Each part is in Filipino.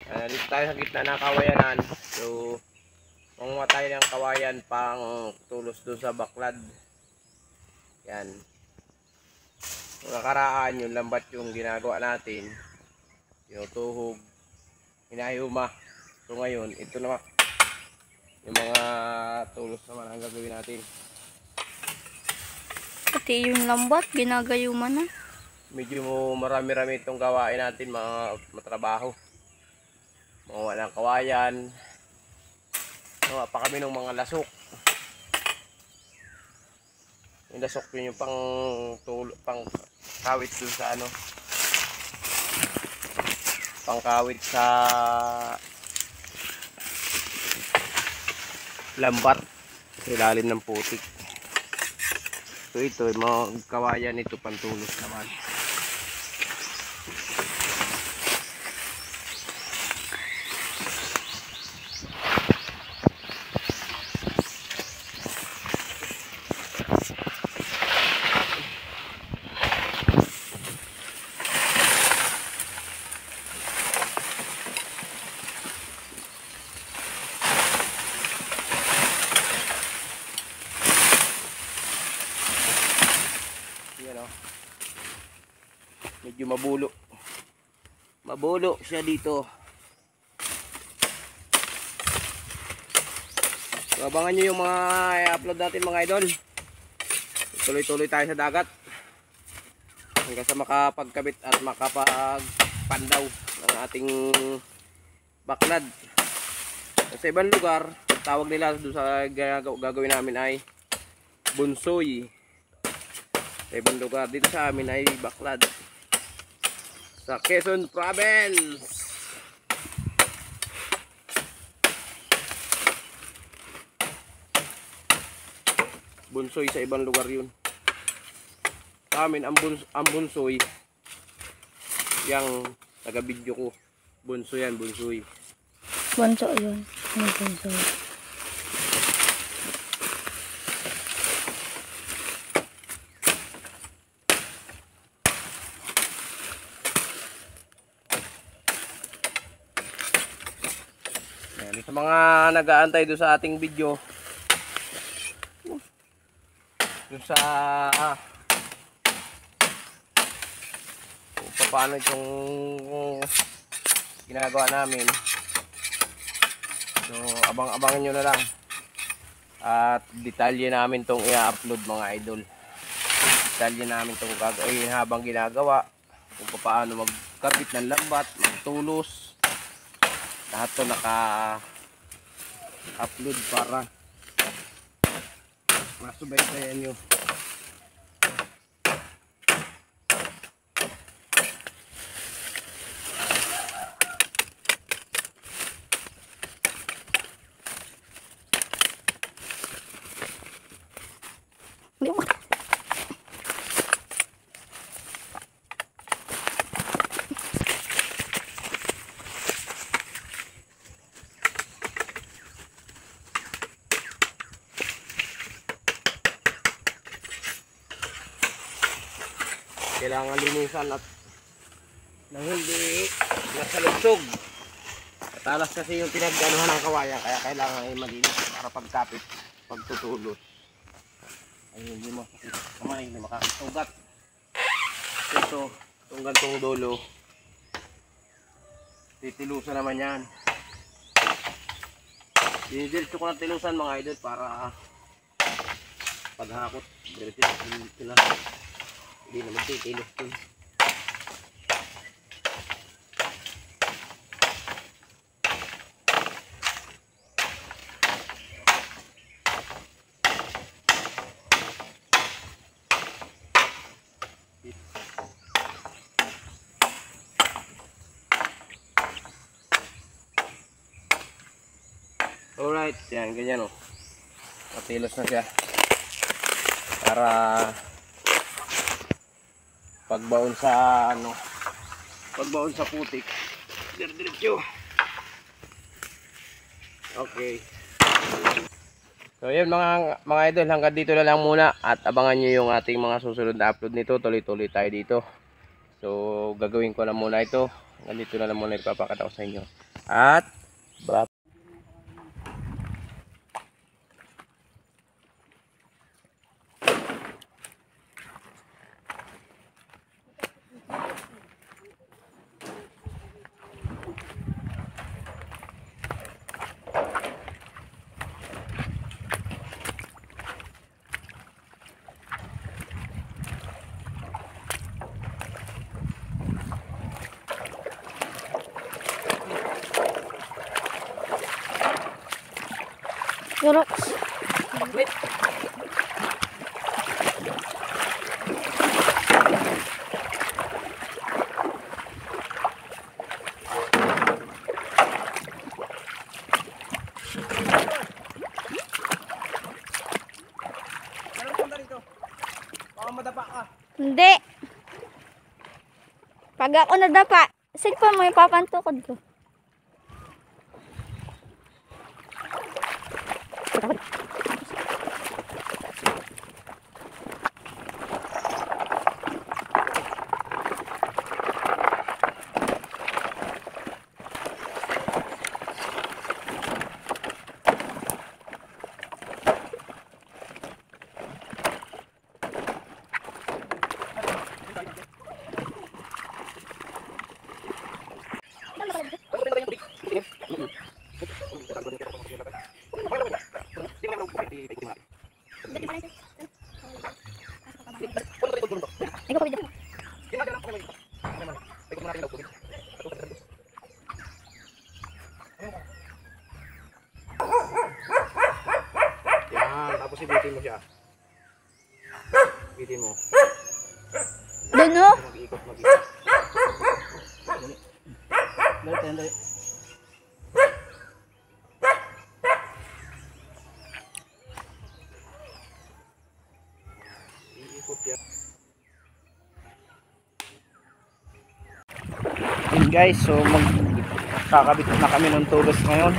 Dito tayo sa gitna ng kawayanan. So, manguha tayo ng kawayan pang tulos doon sa baklad. Yan. Kung nakaraan, yung lambat yung ginagawa natin. Tinutuhog. Hinahiyuma. So ngayon, ito naman. Yung mga tulos naman ang gagawin natin. Pati yung lambat, ginagayuman na. Medyo marami-rami itong gawain natin, mga matrabaho. Mga ng kawayan. Gawa pa kami ng mga lasok. Yung lasok yun yung pang kawit dun sa ano. Pang kawit sa lambat. Sa ilalim ng putik. So ito, mga kawayan ito pantulos naman. Yan o. Medyo mabulo. Mabulo siya dito. So, abangan nyo yung mga i-upload natin mga idol. Tuloy-tuloy tayo sa dagat. Hanggang sa makapagkabit at makapagpandaw ng ating baklad. Sa ibang lugar, tawag nila doon sa gagawin namin ay bunsoy. Sa ibang lugar, dito sa amin ay baklad. Sa Quezon Province. Bunsoy sa ibang lugar yun. Sa amin, ang bunsoy, yung taga-video ko. Bunsoy yan, bunsoy. Bunso yun. Ano bunso? Yan, sa mga nag-aantay doon sa ating video, doon sa kung paano itong ginagawa namin. So abang-abangan nyo na lang. At detalye namin itong i-upload mga idol. Detalye namin itong gagawin habang ginagawa. Kung paano magkabit ng lambat, magtulos. Lahat ito naka-upload para masubaybayan nyo. Kailangan linisan at nang hindi nasalugsog. Matalas kasi yung pinag-anuhan ng kawayan, kaya kailangan ay malinis para pagkapit, pagtutulos ay hindi makakit kamay, hindi makakasugat. Ito, itong gantong dulo, titilusan naman yan. Dinidiretso ko ng tilusan mga idol para paghakot diretso sila. Hindi naman titilos ko. Alright, yan, ganyan o. Matilos na siya. Para pagbaon sa ano, pagbaon sa putik, diretso. Okay. So yun mga idol, hanggang dito na lang muna at abangan nyo yung ating mga susunod na upload nito. Tuloy-tuloy tayo dito. So gagawin ko na muna ito. Hanggang dito na lang muna ipapakita ko sa inyo. At brap. Yorox. Ano punta rito? Baka madapa ka. Hindi. Pag ako nadapa, sige pa mo ipapantukod ko. Ikaw pa dito. Yan, tapos ibitin mo siya. Ibitin mo. Doon oh. Mag-iikot. Dali. Iikot yan. Yun guys, so magkakabit na kami ng tulos ngayon.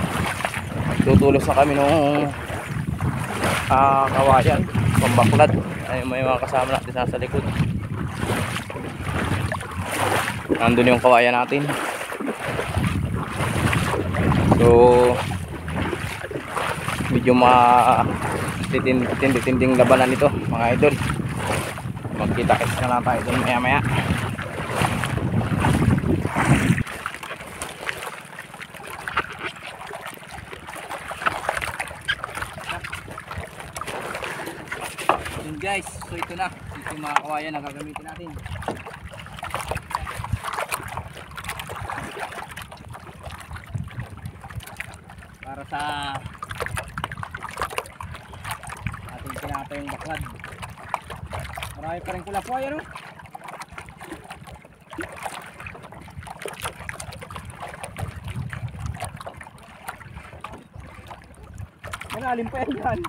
Tutulos na kami ng kawayan, pambaklad. Ay, may mga kasama natin nasa likod. Nandun yung kawayan natin. So medyo tinding labanan ito mga idol. Magkita-kits na lang tayo dun maya maya. Yun guys, so ito na yung mga kawayan na gagamitin natin. Para sa ating pinatayong baklad. Marami pa rin kulapoy, ano? Malalim pa yan dyan.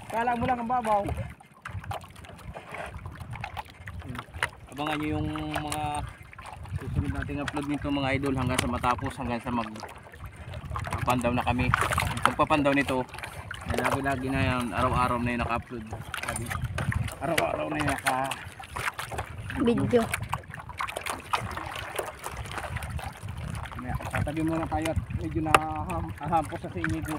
Kala mo lang ang babaw. Abangan nyo yung mga susunod nating upload nito mga idol hanggang sa matapos, hanggang sa magpapandaw na kami. Yung pagpapandaw nito, lagi-lagi na yan, araw-araw na yung naka-upload. Araw-araw na yung Video. Tatabi muna tayo at medyo nahahampos sa inyo ko.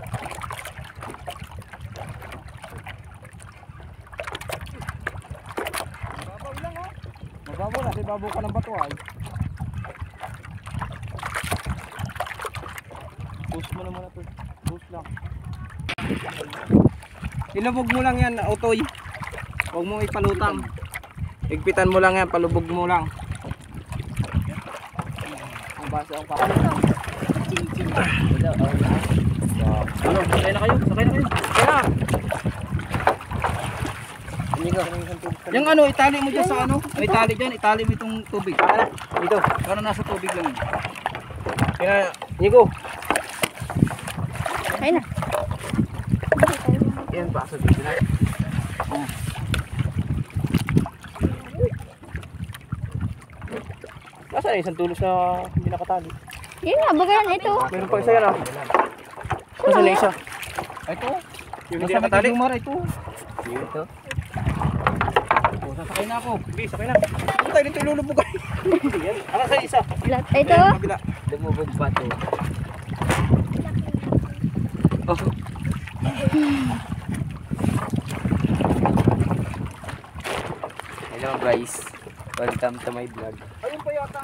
Mababaw lang ha. Mababaw na, babaw ka ng bato ay. Push mo naman ito. Push lang. Ilubog mo lang yan, Otoy. Huwag mo ipalutang. Higpitan mo lang yan, palubog mo lang. Ang basa ang pakalaw. Ano, sakay na kayo? Sakay na kayo? Kaya! Yung ano, itali mo dyan sa ano? Itali dyan, itali mo itong tubig. Dito, para nasa tubig lang. Kaya, Nico. Ayun na. Yan pa sa dito na. Nasaan na isang tulos na hindi nakatali? Yun nga, bagayan ito. Meron pa isa yan ah. Nasaan na isa? Ito. Yung hindi nakatali. Yung mara ito. Dito. O, sasakay na ako. Sige, sakay na. Ano tayo dito ilulubog ay? Ano sa isa? Ito. Kabila. Lumubog pa to. Hello guys, welcome to my vlog. Ayun pa yata.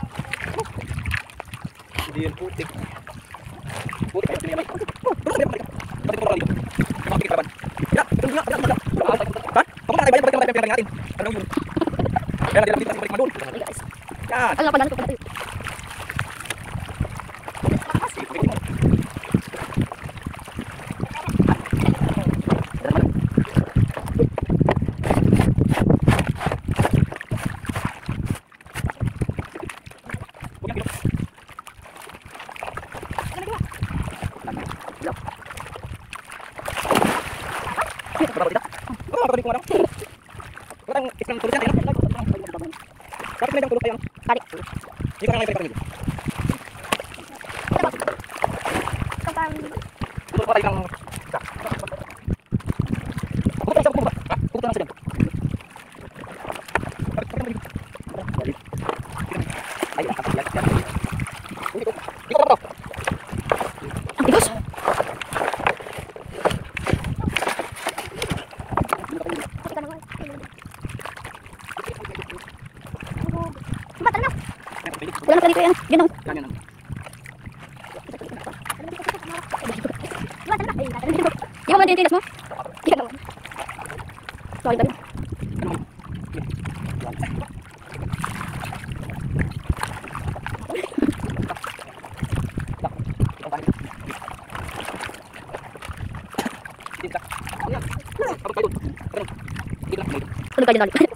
Hindi yan putik. Putik ayun naman. Bakit ko dito? Bakit ka ba? Ya, ito nga. Ha? Papunta tayo ba? Balik natin. Ano yun? Kaya natin dito balik madul. Yan. Alam pa lang ko tayo. Ang tigas. Wala na dito yan. Ganun. Di mo man tinitigas mo? Di ka naman. Sorry ba? Tulog ka dyan ulit.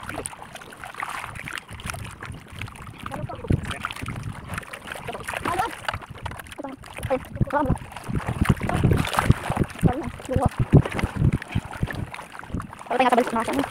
Kalau tengah kabel masuk ni.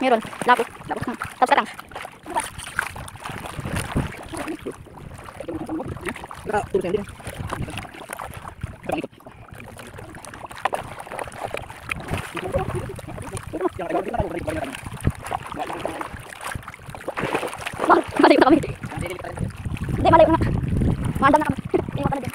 Meron, lapis. Tapos sekarang. Malayo na kami. Hindi, malayo na. Maandam na kami. Iwan ka na dyan.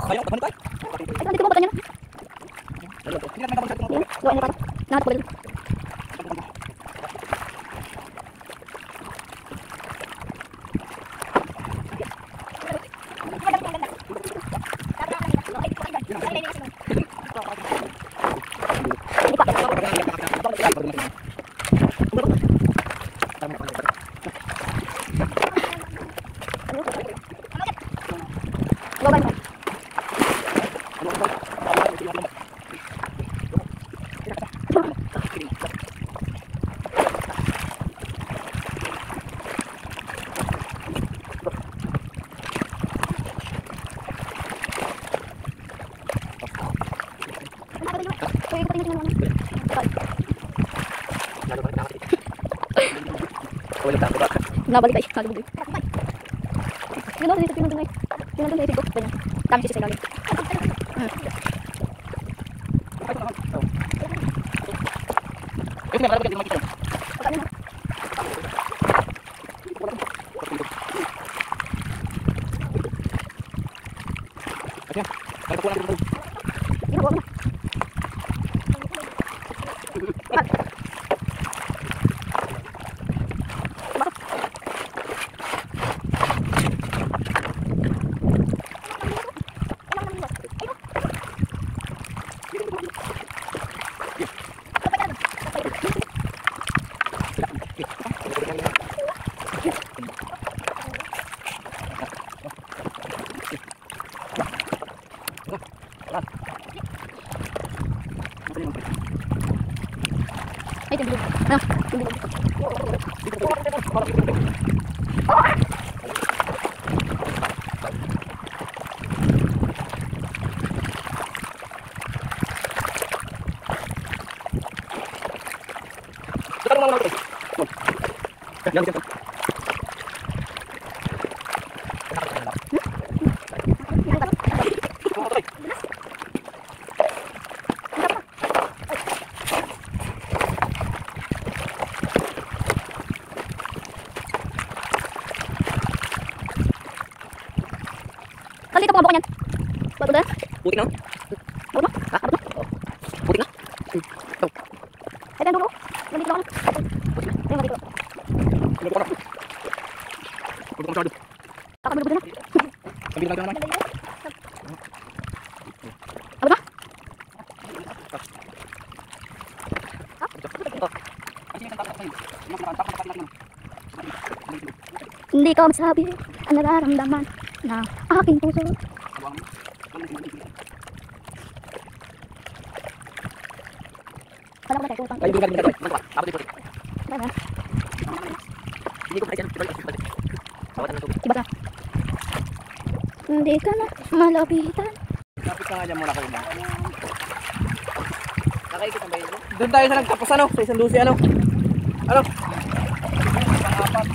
Ayaw, tapan tayo. Ay, dito mo ba kanyan? Yan, gawa niyo pa. Lahat ko dito. Nabalik tayo. Nabalik tayo. Yun ako dito. Yun nandun na yung ko. Ganyan. Kami sisi sa ilalim. Ay, tingin. Ah, tingin. lang natin. Yan, yan. Kasi ito pumabok niyan. Bago na? Putik na. Bago na? Ha? Bago na? Putik na. Ay, tayo dulo. Nandito lang ako. Ayun, nandito. Putik ko na. Putik ko masyado. Baka malubutin na. Sabi na naman. Bago na? Hindi ko masabi ang nararamdaman na aking puso. Wala ko na tayo. Ay, hindi ko na. Ako dito. Wala. Hindi ko kaya yan. Bawat na ito. Iba ka. Hindi ka na malapitan. Kapit ka nga dyan muna kayo. Nakaikot ang bayan mo? Doon tayo sa nagtapos ano? Sa isang lusi ano? Ano? Pang-apat.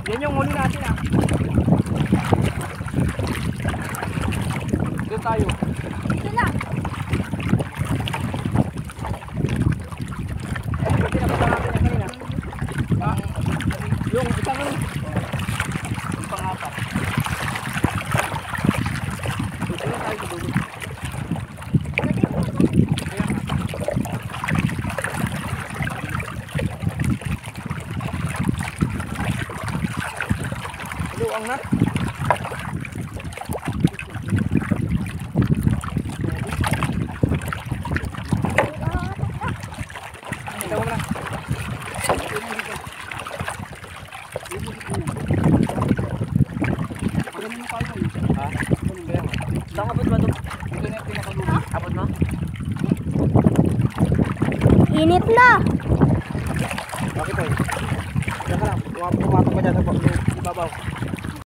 Yan yung huli natin ah. Doon tayo. Ito na. Ito pinapasa natin yan kanina. Yung isang ano? Yung pang-apat. Doon tayo sa dulo. Luang na. Ito mo na. Ha? Saan abot ba ito? Ito na yung pinakalulo. Abot mo? Init na. Bakit ito? Diyan ka lang. Pumatok ka dyan sa ibabaw.